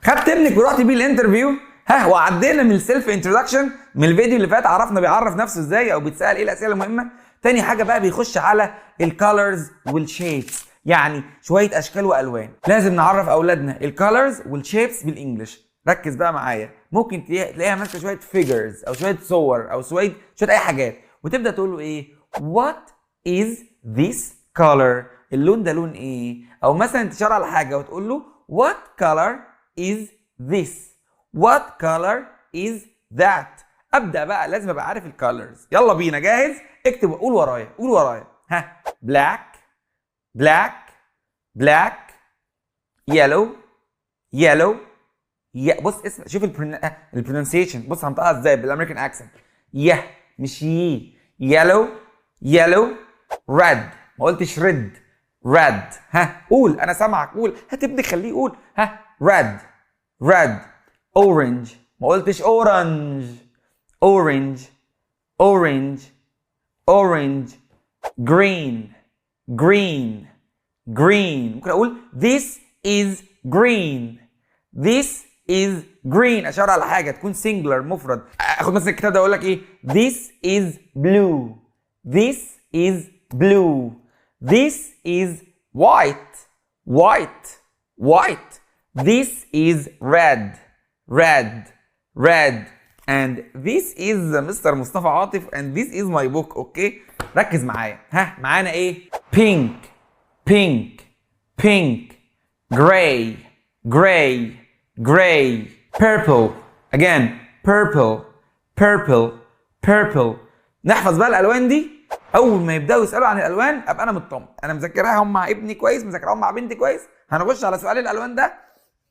خدت ابنك ورحت بيه الانترفيو، ها، وعدينا من السيلف انترودكشن من الفيديو اللي فات، عرفنا بيعرف نفسه ازاي او بيتسال ايه الاسئله المهمه. تاني حاجه بقى بيخش على الكالرز والشيبس، يعني شويه اشكال والوان. لازم نعرف اولادنا الكالرز والشيبس بالانجلش. ركز بقى معايا، ممكن تلاقيها ماسكه شويه فيجرز او شويه صور او شويه اي حاجات، وتبدا تقول له ايه؟ وات از ذيس color؟ اللون ده لون ايه؟ او مثلا تشاور على حاجه وتقول له what color is this؟ what color is that؟ ابدا بقى لازم ابقى عارف الكالرز. يلا بينا، جاهز؟ اكتب وقول ورايا، قول ورايا. ها، black black black yellow yellow. بص اسم، شوف البرونسيشن، بص هنطقها ازاي بالامريكان اكسنت. مش يي. yellow yellow red، ما قلتش ريد، red. ها قول، انا سامعك، قول. هات ابنك خليه يقول. ها، red red. orange، ما قلتش orange، orange orange orange. green green green. ممكن اقول this is green، this is green، اشاور على حاجه تكون singular مفرد. اخد مثلا الكتاب ده اقول لك ايه؟ this is blue، this is blue. this is white white white. this is red red red. and this is مستر مصطفى عاطف and this is my book. اوكي، ركز معايا. ها، معانا ايه؟ pink pink pink gray gray gray. purple again purple purple purple. نحفظ بقى الالوان دي. اول ما يبداوا يسالوا عن الالوان ابقى انا مطمن، انا مذاكرهم مع ابني كويس، مذاكرهم مع بنتي كويس. هنخش على سؤال الالوان ده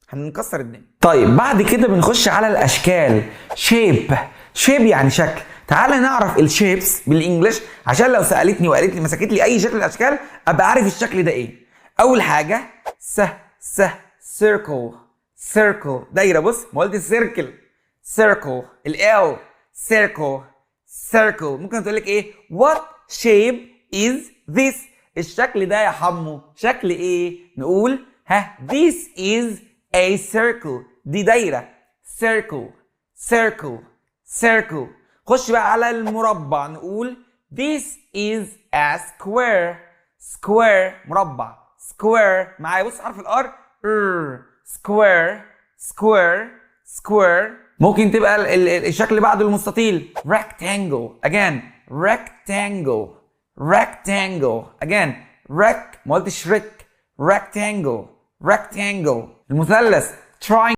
هنكسر الدنيا. طيب بعد كده بنخش على الاشكال. شيب، شيب يعني شكل. تعالى نعرف الشيبس بالانجلش عشان لو سالتني وقالت لي مسكت لي اي شكل من الاشكال ابقى عارف الشكل ده ايه. اول حاجه circle circle، دايره. بص، ما قلت سيركل، circle. ال circle circle. ممكن تقول لك ايه؟ what shape is this؟ الشكل ده يا حمو شكل ايه؟ نقول ها this is a circle، دي دايره. circle circle circle. خش بقى على المربع، نقول this is a square، square مربع. square معايا، بص حرف الار square square square. ممكن تبقى الشكل اللي بعده المستطيل rectangle again rectangle rectangle again ما قلتش rectangle rectangle. المثلث triangle